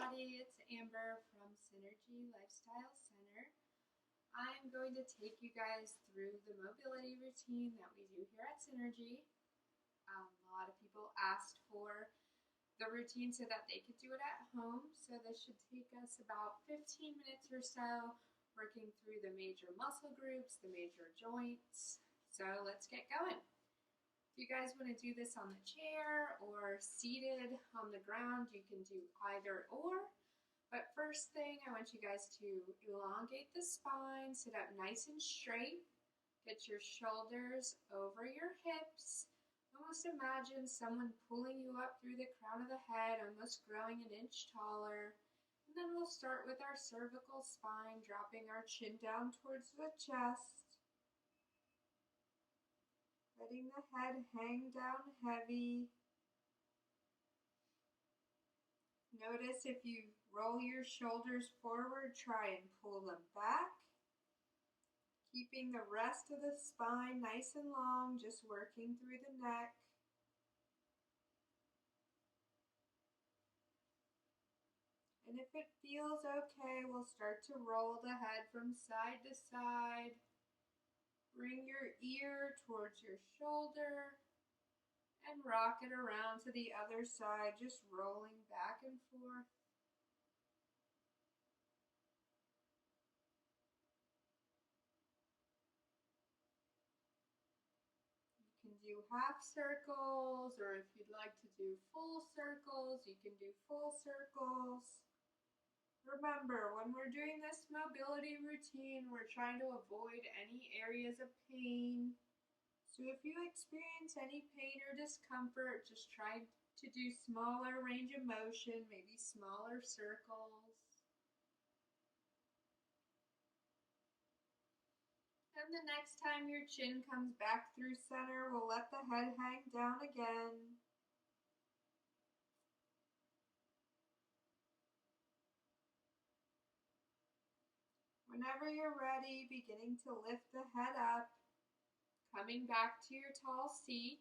everybody, it's Amber from Synergy Lifestyle Center. I'm going to take you guys through the mobility routine that we do here at Synergy. A lot of people asked for the routine so that they could do it at home, so this should take us about 15 minutes or so, working through the major muscle groups, the major joints. So let's get going. If you guys want to do this on the chair or seated on the ground, you can do either or. But first thing, I want you guys to elongate the spine, sit up nice and straight, get your shoulders over your hips. Almost imagine someone pulling you up through the crown of the head, almost growing an inch taller. And then we'll start with our cervical spine, dropping our chin down towards the chest. Letting the head hang down heavy. Notice if you roll your shoulders forward, try and pull them back. Keeping the rest of the spine nice and long, just working through the neck. And if it feels okay, we'll start to roll the head from side to side. Bring your ear towards your shoulder and rock it around to the other side, just rolling back and forth. You can do half circles, or if you'd like to do full circles, you can do full circles. Remember, when we're doing this mobility routine, we're trying to avoid any areas of pain. So if you experience any pain or discomfort, just try to do smaller range of motion, maybe smaller circles. And the next time your chin comes back through center, we'll let the head hang down again. Whenever you're ready, beginning to lift the head up, coming back to your tall seat.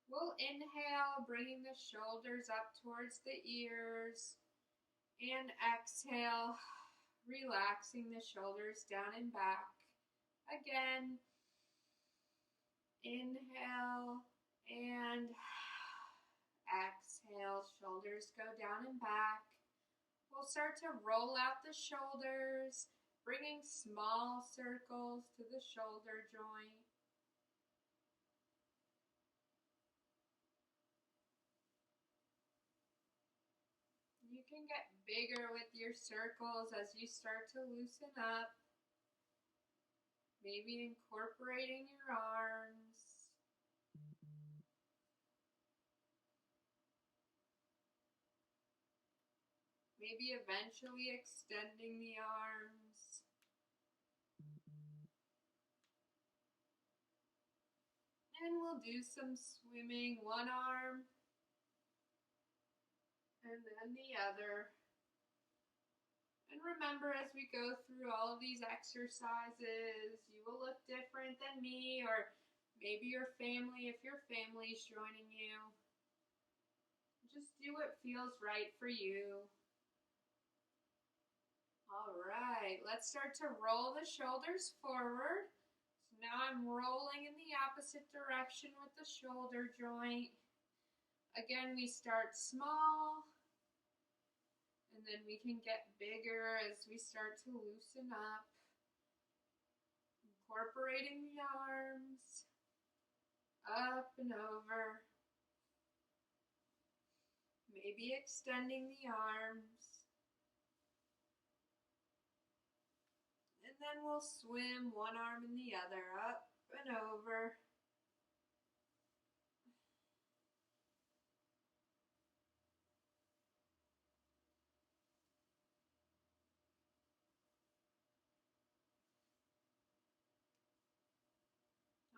We'll inhale, bringing the shoulders up towards the ears, and exhale, relaxing the shoulders down and back. Again, inhale and exhale, shoulders go down and back. We'll start to roll out the shoulders, bringing small circles to the shoulder joint. You can get bigger with your circles as you start to loosen up. Maybe incorporating your arms. Maybe eventually extending the arms. And we'll do some swimming, one arm and then the other. And remember, as we go through all of these exercises, you will look different than me, or maybe your family, if your family's joining you. Just do what feels right for you. All right, let's start to roll the shoulders forward. So now I'm rolling in the opposite direction with the shoulder joint. Again, we start small, and then we can get bigger as we start to loosen up. Incorporating the arms, up and over. Maybe extending the arms. And then we'll swim one arm and the other, up and over.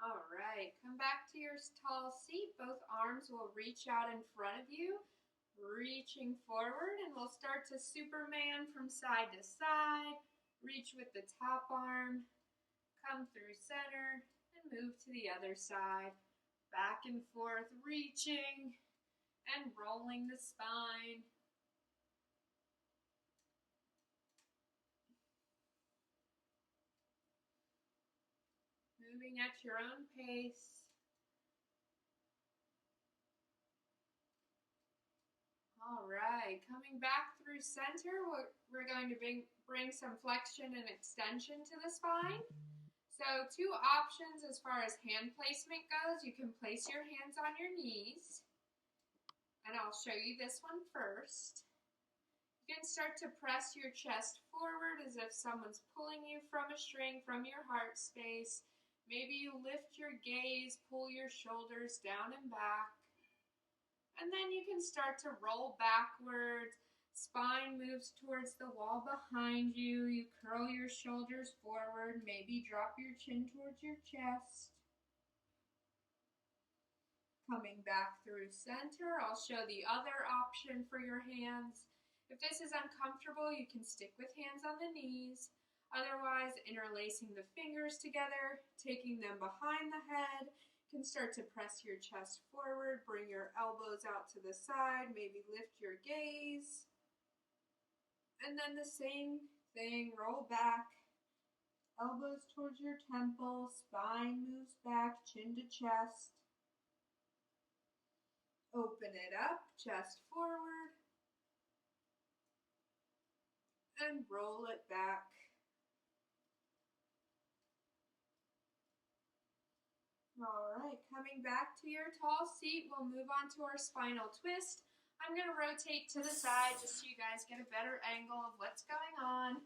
All right, come back to your tall seat. Both arms will reach out in front of you, reaching forward, and we'll start to Superman from side to side. Reach with the top arm, come through center, and move to the other side. Back and forth, reaching and rolling the spine. Moving at your own pace. All right, coming back through center, we're going to bring some flexion and extension to the spine. So 2 options as far as hand placement goes. You can place your hands on your knees, and I'll show you this one first. You can start to press your chest forward as if someone's pulling you from a string from your heart space. Maybe you lift your gaze, pull your shoulders down and back. And then you can start to roll backwards. Spine moves towards the wall behind you. You curl your shoulders forward. Maybe drop your chin towards your chest. Coming back through center, I'll show the other option for your hands. If this is uncomfortable, you can stick with hands on the knees. Otherwise, interlacing the fingers together, taking them behind the head. You can start to press your chest forward, bring your elbows out to the side, maybe lift your gaze. And then the same thing, roll back, elbows towards your temple, spine moves back, chin to chest. Open it up, chest forward, and roll it back. All right, coming back to your tall seat, we'll move on to our spinal twist. I'm going to rotate to the side just so you guys get a better angle of what's going on.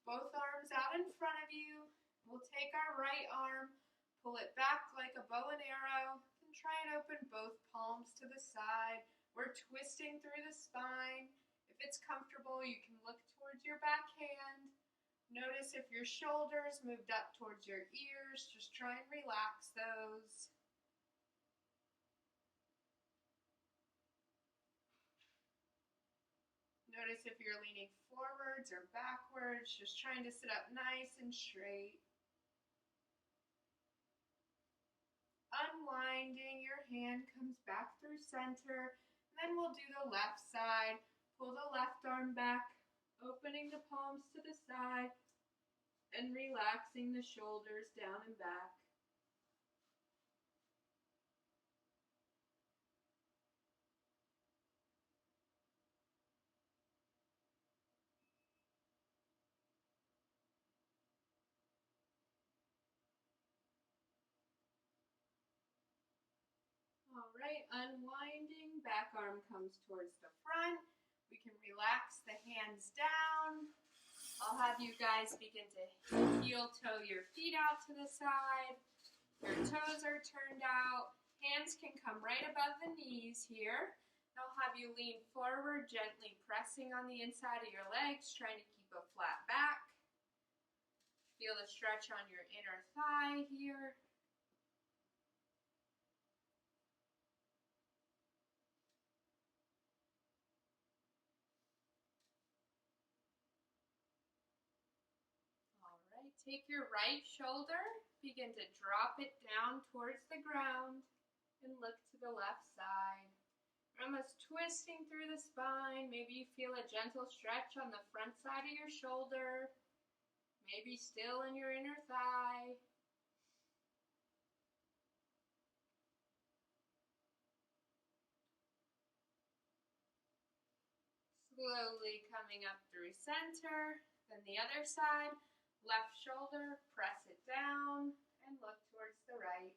Both arms out in front of you. We'll take our right arm, pull it back like a bow and arrow, and try and open both palms to the side. We're twisting through the spine. If it's comfortable, you can look towards your back hand. Notice if your shoulders moved up towards your ears, just try and relax those. Notice if you're leaning forwards or backwards, just trying to sit up nice and straight. Unwinding, your hand comes back through center. And then we'll do the left side. Pull the left arm back, opening the palms to the side, and relaxing the shoulders down and back. All right, unwinding, back arm comes towards the front. We can relax the hands down. I'll have you guys begin to heel toe your feet out to the side. Your toes are turned out. Hands can come right above the knees here. I'll have you lean forward, gently pressing on the inside of your legs, trying to keep a flat back. Feel the stretch on your inner thigh here. Take your right shoulder, begin to drop it down towards the ground, and look to the left side. You're almost twisting through the spine. Maybe you feel a gentle stretch on the front side of your shoulder, maybe still in your inner thigh. Slowly coming up through center, then the other side. Left shoulder, press it down, and look towards the right.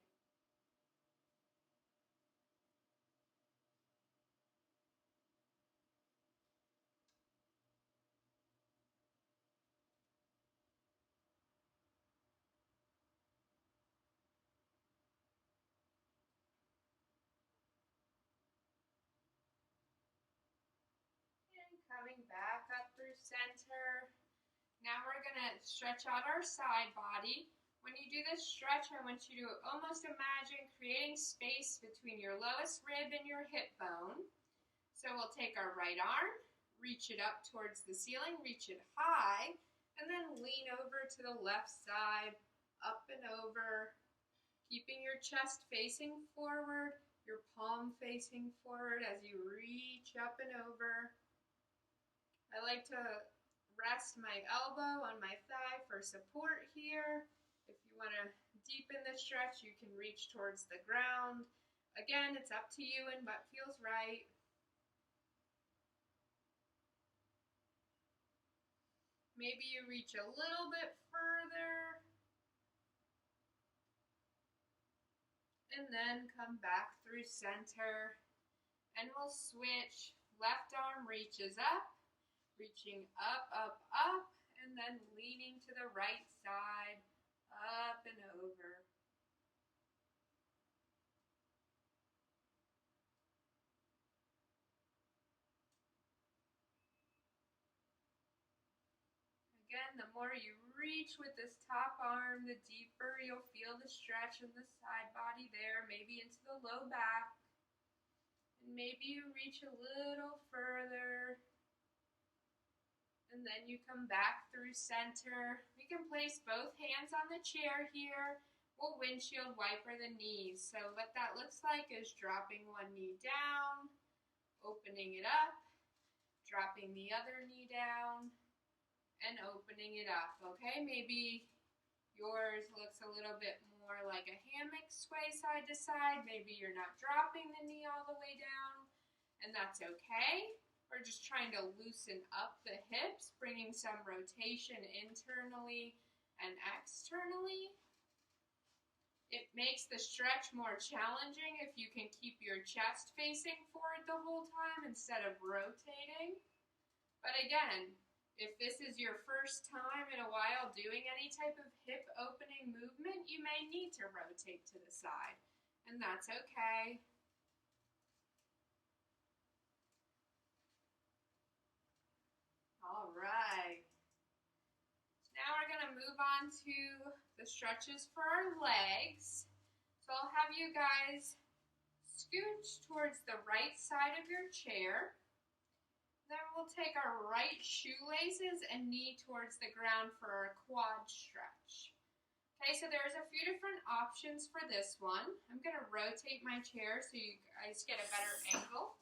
And coming back up through center. Now we're going to stretch out our side body. When you do this stretch, I want you to almost imagine creating space between your lowest rib and your hip bone. So we'll take our right arm, reach it up towards the ceiling, reach it high, and then lean over to the left side, up and over, keeping your chest facing forward, your palms palm facing forward as you reach up and over. I like to rest my elbow on my thigh for support here. If you want to deepen the stretch, you can reach towards the ground. Again, it's up to you and what feels right. Maybe you reach a little bit further. And then come back through center. And we'll switch. Left arm reaches up, reaching up, up, up, and then leaning to the right side, up and over. Again, the more you reach with this top arm, the deeper you'll feel the stretch in the side body there, maybe into the low back. And maybe you reach a little further. And then you come back through center. We can place both hands on the chair here. We'll windshield wiper the knees. So what that looks like is dropping one knee down, opening it up, dropping the other knee down, and opening it up, okay? Maybe yours looks a little bit more like a hammock sway side to side. Maybe you're not dropping the knee all the way down, and that's okay. We're just trying to loosen up the hips, bringing some rotation internally and externally. It makes the stretch more challenging if you can keep your chest facing forward the whole time instead of rotating. But again, if this is your first time in a while doing any type of hip opening movement, you may need to rotate to the side, and that's okay. All right. Now we're going to move on to the stretches for our legs. So I'll have you guys scooch towards the right side of your chair. Then we'll take our right shoelaces and knee towards the ground for our quad stretch. Okay, so there's a few different options for this one. I'm going to rotate my chair so you guys get a better angle.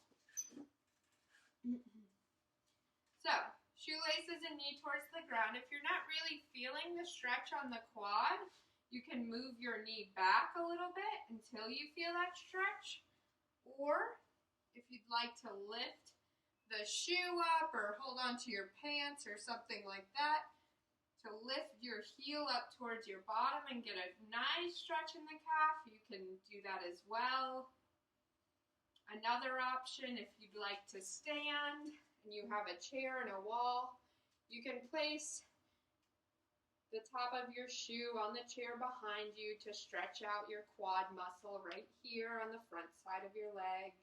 So, shoelaces and knee towards the ground. If you're not really feeling the stretch on the quad, you can move your knee back a little bit until you feel that stretch. Or, if you'd like to lift the shoe up or hold on to your pants or something like that, to lift your heel up towards your bottom and get a nice stretch in the calf, you can do that as well. Another option, if you'd like to stand and you have a chair and a wall, you can place the top of your shoe on the chair behind you to stretch out your quad muscle right here on the front side of your leg.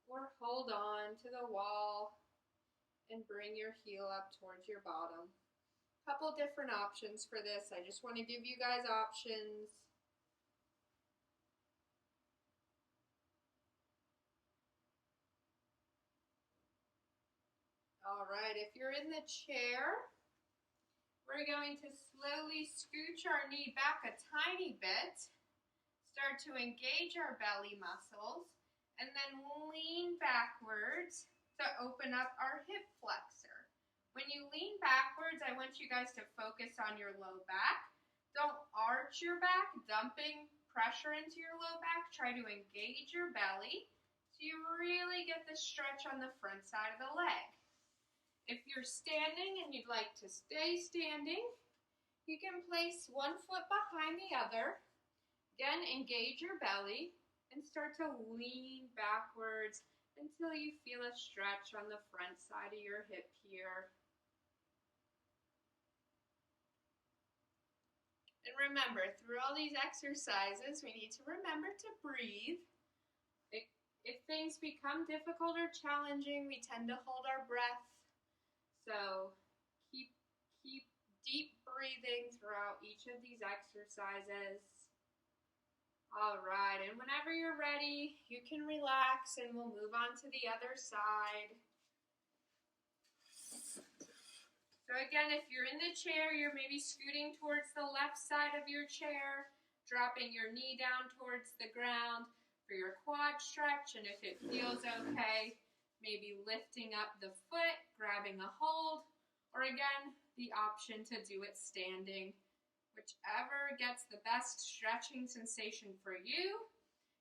Or hold on to the wall and bring your heel up towards your bottom. Couple different options for this. I just want to give you guys options. All right, if you're in the chair, we're going to slowly scooch our knee back a tiny bit, start to engage our belly muscles, and then lean backwards to open up our hip flexor. When you lean backwards, I want you guys to focus on your low back. Don't arch your back, dumping pressure into your low back. Try to engage your belly so you really get the stretch on the front side of the leg. If you're standing and you'd like to stay standing, you can place one foot behind the other. Again, engage your belly and start to lean backwards until you feel a stretch on the front side of your hip here. And remember, through all these exercises, we need to remember to breathe. If things become difficult or challenging, we tend to hold our breath. So keep deep breathing throughout each of these exercises. All right, and whenever you're ready, you can relax and we'll move on to the other side. So again, if you're in the chair, you're maybe scooting towards the left side of your chair, dropping your knee down towards the ground. for your quad stretch, and if it feels okay, maybe lifting up the foot, grabbing a hold, or again, the option to do it standing. Whichever gets the best stretching sensation for you.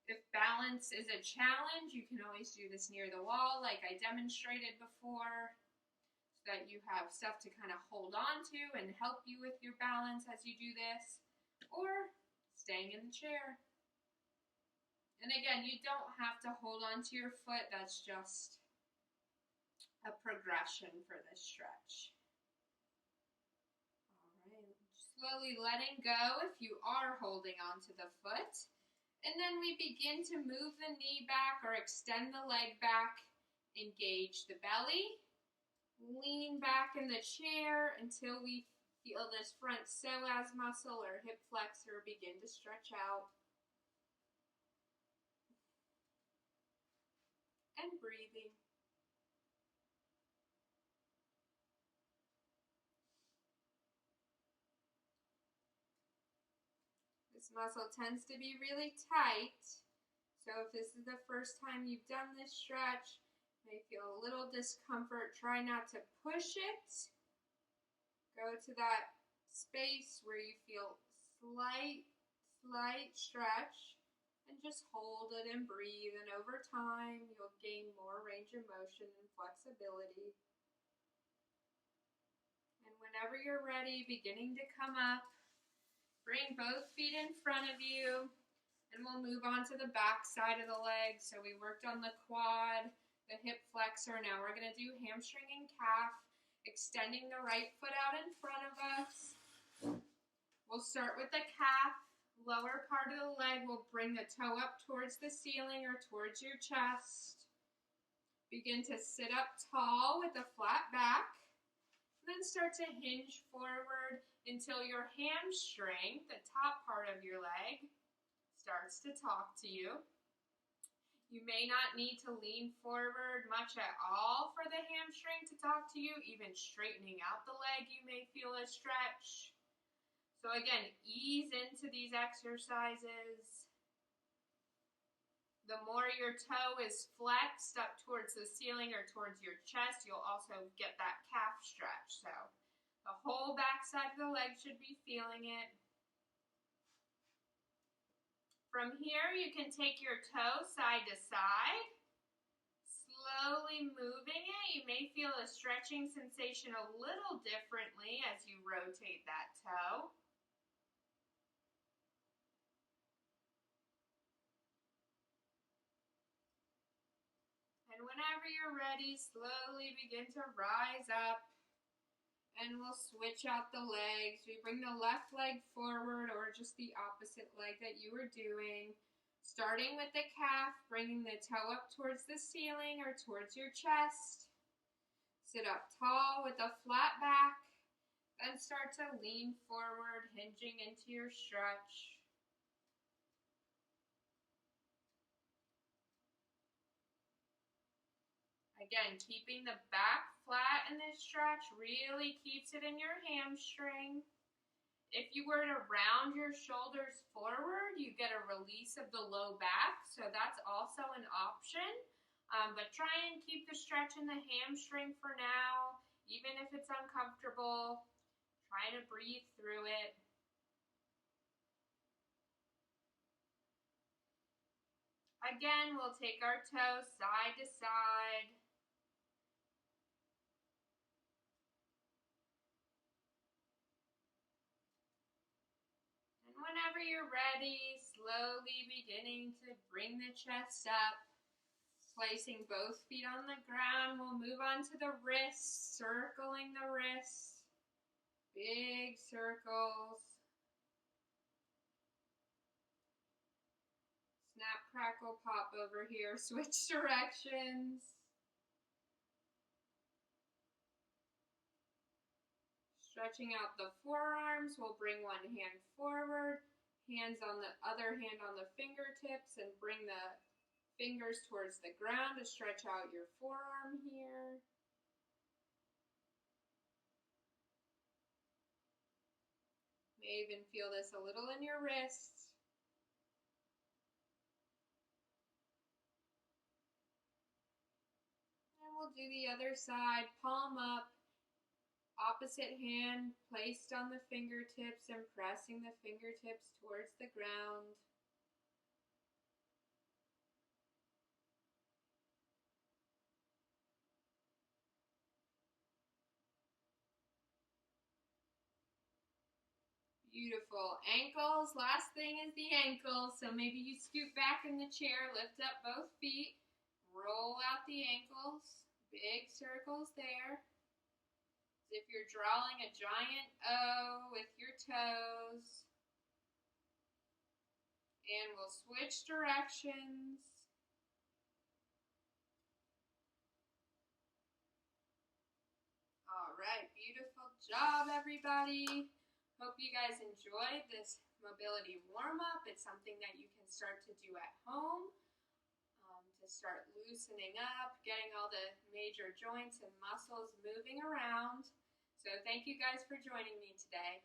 If balance is a challenge, you can always do this near the wall like I demonstrated before, so that you have stuff to kind of hold on to and help you with your balance as you do this, or staying in the chair. And again, you don't have to hold on to your foot, that's just a progression for this stretch. Slowly letting go if you are holding onto the foot. And then we begin to move the knee back or extend the leg back. Engage the belly. Lean back in the chair until we feel this front psoas muscle or hip flexor begin to stretch out. And breathing. This muscle tends to be really tight, so if this is the first time you've done this stretch, you may feel a little discomfort. Try not to push it. Go to that space where you feel slight stretch, and just hold it and breathe, and over time you'll gain more range of motion and flexibility. And whenever you're ready, beginning to come up, bring both feet in front of you, and we'll move on to the back side of the leg. So we worked on the quad, the hip flexor. Now we're going to do hamstring and calf, extending the right foot out in front of us. We'll start with the calf. Lower part of the leg, we'll bring the toe up towards the ceiling or towards your chest. Begin to sit up tall with a flat back. Then start to hinge forward until your hamstring, the top part of your leg, starts to talk to you. You may not need to lean forward much at all for the hamstring to talk to you. Even straightening out the leg, you may feel a stretch. So again, ease into these exercises. The more your toe is flexed up towards the ceiling or towards your chest, you'll also get that calf stretch. So the whole back side of the leg should be feeling it. From here, you can take your toe side to side, slowly moving it. You may feel a stretching sensation a little differently as you rotate that toe. And whenever you're ready, slowly begin to rise up, and we'll switch out the legs. We bring the left leg forward or just the opposite leg that you were doing. Starting with the calf, bringing the toe up towards the ceiling or towards your chest. Sit up tall with a flat back, then start to lean forward, hinging into your stretch. Again, keeping the back flat in this stretch really keeps it in your hamstring. If you were to round your shoulders forward, you get a release of the low back, so that's also an option. But try and keep the stretch in the hamstring for now, even if it's uncomfortable. Try to breathe through it. Again, we'll take our toes side to side. Whenever you're ready, slowly beginning to bring the chest up, placing both feet on the ground. We'll move on to the wrists, circling the wrists, big circles. Snap, crackle, pop over here, switch directions. Stretching out the forearms, we'll bring one hand forward, hands on the other hand on the fingertips, and bring the fingers towards the ground to stretch out your forearm here. May even feel this a little in your wrists. We'll do the other side, palm up, opposite hand placed on the fingertips and pressing the fingertips towards the ground. Beautiful. Ankles, last thing is the ankles. So maybe you scoot back in the chair, lift up both feet, roll out the ankles, big circles there. As if you're drawing a giant O with your toes. And we'll switch directions. All right, beautiful job, everybody. Hope you guys enjoyed this mobility warm-up. It's something that you can start to do at home to start loosening up, getting all the major joints and muscles moving around. So thank you guys for joining me today.